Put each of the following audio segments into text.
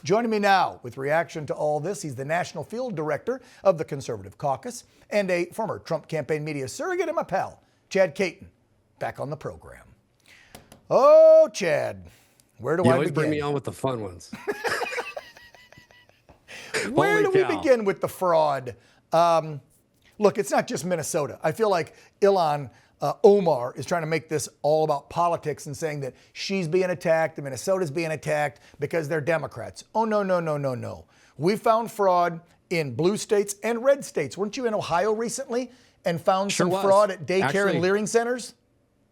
Joining me now with reaction to all this, he's the National Field Director of the Conservative Caucus and a former Trump campaign media surrogate and my pal, Chad Cayton, back on the program. Oh, Chad, where do I begin? You always bring me on with the fun ones. Where do we begin with the fraud? Look, it's not just Minnesota. I feel like Ilhan Omar is trying to make this all about politics and saying that she's being attacked and Minnesota's being attacked because they're Democrats. Oh, no, no, no, no, no. We found fraud in blue states and red states. Weren't you in Ohio recently and found some fraud at daycare and learning centers?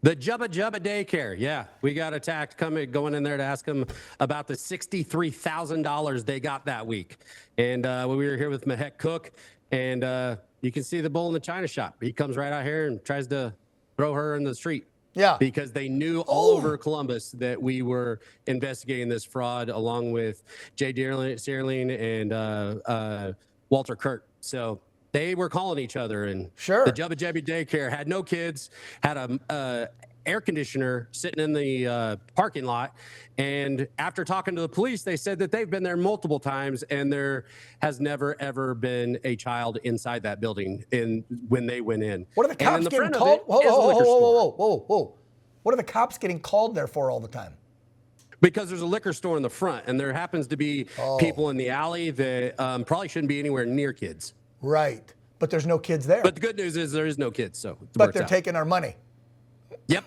The Jubba Daycare, yeah. We got attacked going in there to ask them about the $63,000 they got that week. And we were here with Mahek Cook, and you can see the bull in the china shop. He comes right out here and tries to throw her in the street. Yeah. Because they knew all over Columbus that we were investigating this fraud along with Jay Searling and Walter Kurt. So they were calling each other, and the Jubba Daycare had no kids, had a air conditioner sitting in the parking lot. And after talking to the police, they said that they've been there multiple times, and there has never, ever been a child inside that building when they went in. What are the cops getting called? Whoa. What are the cops getting called there for all the time? Because there's a liquor store in the front, and there happens to be people in the alley that probably shouldn't be anywhere near kids. Right. But there's no kids there. But the good news is there is no kids, so but they're taking our money. Yep.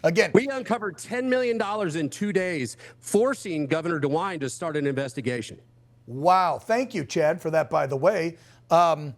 Again, we uncovered $10 million in 2 days, forcing Governor DeWine to start an investigation. Wow. Thank you, Chad, for that, by the way. I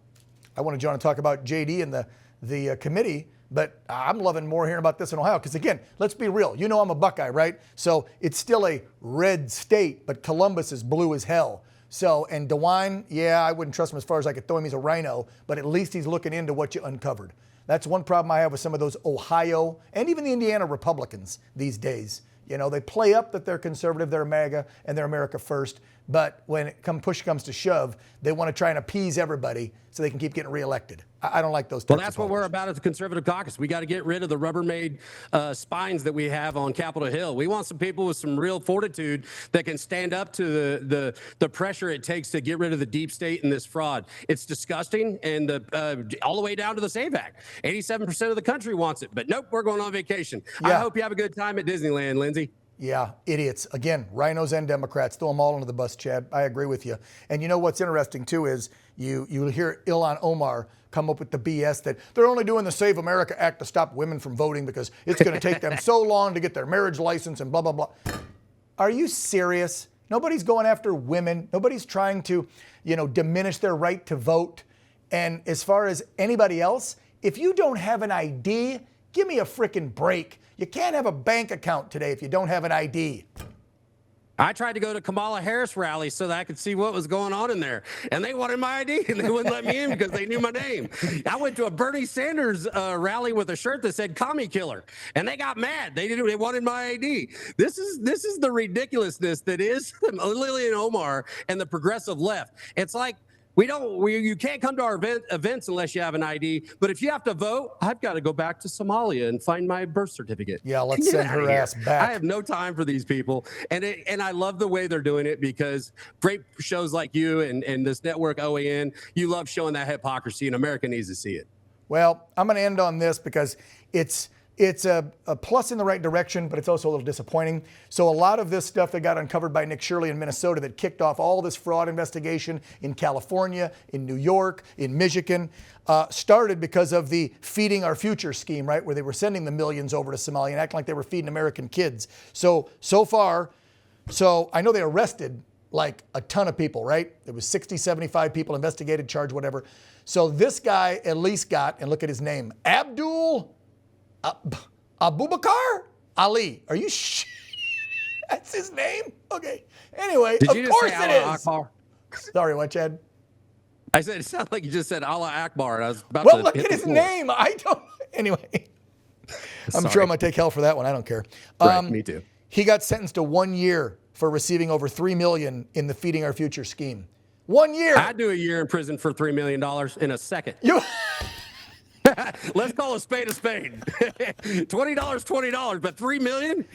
wanted John to talk about JD and the committee, but I'm loving more hearing about this in Ohio because, again, let's be real. You know I'm a Buckeye, right? So it's still a red state, but Columbus is blue as hell. So, and DeWine, yeah, I wouldn't trust him as far as I could throw him. He's a rhino, but at least he's looking into what you uncovered. That's one problem I have with some of those Ohio and even the Indiana Republicans these days. You know, they play up that they're conservative, they're MAGA, and they're America first. But when push comes to shove, they want to try and appease everybody so they can keep getting reelected. I don't like those types of Well, that's what we're about at the Conservative Caucus. We got to get rid of the Rubbermaid spines that we have on Capitol Hill. We want some people with some real fortitude that can stand up to the pressure it takes to get rid of the deep state and this fraud. It's disgusting, and all the way down to the SAVE Act. 87% of the country wants it, but nope, we're going on vacation. Yeah. I hope you have a good time at Disneyland, Lindsay. Yeah, idiots. Again, rhinos and Democrats, throw them all under the bus, Chad. I agree with you. And you know what's interesting, too, is you hear Ilhan Omar come up with the BS that they're only doing the Save America Act to stop women from voting because it's going to take them so long to get their marriage license and blah, blah, blah. Are you serious? Nobody's going after women. Nobody's trying to, diminish their right to vote. And as far as anybody else, if you don't have an ID, give me a frickin' break. You can't have a bank account today if you don't have an ID. I tried to go to Kamala Harris rally so that I could see what was going on in there. And they wanted my ID, and they wouldn't let me in because they knew my name. I went to a Bernie Sanders rally with a shirt that said commie killer, and they got mad. They wanted my ID. This is the ridiculousness that is Ilhan Omar and the progressive left. It's like, you can't come to our events unless you have an ID. But if you have to vote, I've got to go back to Somalia and find my birth certificate. Yeah, let's send her ass back. I have no time for these people. And I love the way they're doing it because great shows like you and this network OAN, you love showing that hypocrisy, and America needs to see it. Well, I'm going to end on this because it's a plus in the right direction, but it's also a little disappointing. So a lot of this stuff that got uncovered by Nick Shirley in Minnesota that kicked off all this fraud investigation in California, in New York, in Michigan, started because of the Feeding Our Future scheme, right, where they were sending the millions over to Somalia and acting like they were feeding American kids. So far, I know they arrested like a ton of people, right? There was 60, 75 people investigated, charged, whatever. So this guy at least got, and look at his name, Abdul Abubakar Ali. Are you That's his name? Okay. Anyway, Did of you just course say it Allah is. Akbar? Sorry, what, Chad? I said it sounded like you just said Allah Akbar. And I was about well, to look hit at his floor. name. I don't. Anyway, I'm sure I'm going to take hell for that one. I don't care. Right, me too. He got sentenced to 1 year for receiving over $3 million in the Feeding Our Future scheme. 1 year. I'd do a year in prison for $3 million in a second. Let's call a spade a spade. $20, $20, but $3 million?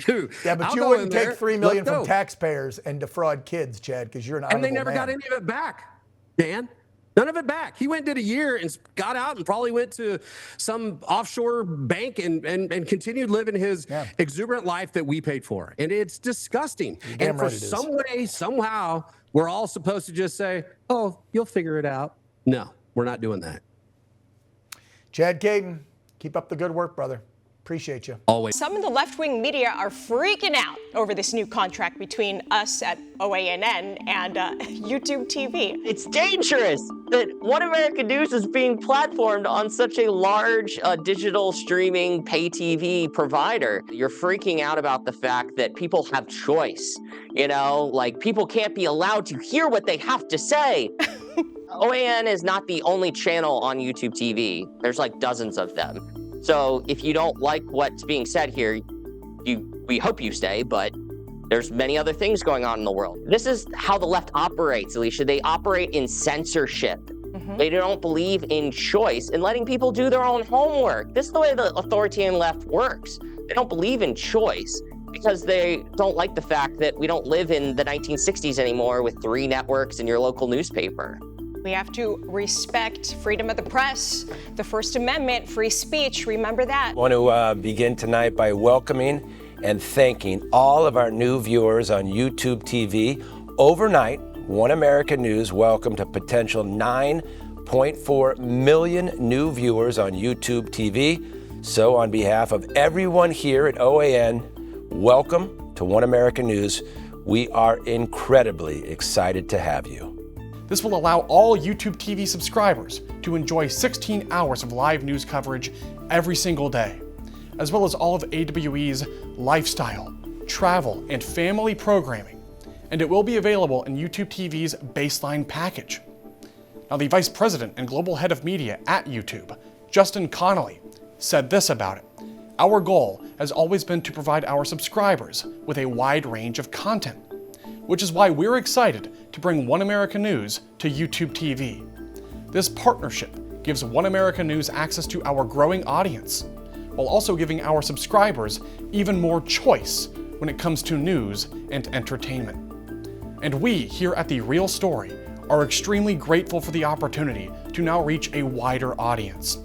Yeah, but you wouldn't take $3 million from taxpayers and defraud kids, Chad, because you're an honorable man. And they never got any of it back, Dan. None of it back. He went and did a year and got out and probably went to some offshore bank and continued living his exuberant life that we paid for. And it's disgusting. And for some way, somehow, we're all supposed to just say, oh, you'll figure it out. No, we're not doing that. Chad Cayton, keep up the good work, brother. Appreciate you. Always. Some in the left-wing media are freaking out over this new contract between us at OANN and YouTube TV. It's dangerous that One American News is being platformed on such a large digital streaming pay TV provider. You're freaking out about the fact that people have choice. You know, like people can't be allowed to hear what they have to say. OAN is not the only channel on YouTube TV. There's like dozens of them. So if you don't like what's being said here, we hope you stay, but there's many other things going on in the world. This is how the left operates, Alicia. They operate in censorship. They don't believe in choice and letting people do their own homework. This is the way the authoritarian left works. They don't believe in choice because they don't like the fact that we don't live in the 1960s anymore with 3 networks in your local newspaper. We have to respect freedom of the press, the First Amendment, free speech. Remember that. I want to begin tonight by welcoming and thanking all of our new viewers on YouTube TV. Overnight, One American News welcomed a potential 9.4 million new viewers on YouTube TV. So on behalf of everyone here at OAN, welcome to One American News. We are incredibly excited to have you. This will allow all YouTube TV subscribers to enjoy 16 hours of live news coverage every single day, as well as all of AWE's lifestyle, travel, and family programming, and it will be available in YouTube TV's baseline package. Now, the Vice President and Global Head of Media at YouTube, Justin Connolly, said this about it. Our goal has always been to provide our subscribers with a wide range of content, which is why we're excited to bring One American News to YouTube TV. This partnership gives One American News access to our growing audience, while also giving our subscribers even more choice when it comes to news and entertainment. And we here at The Real Story are extremely grateful for the opportunity to now reach a wider audience.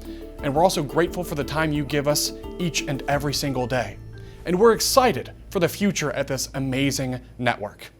And we're also grateful for the time you give us each and every single day. And we're excited for the future at this amazing network.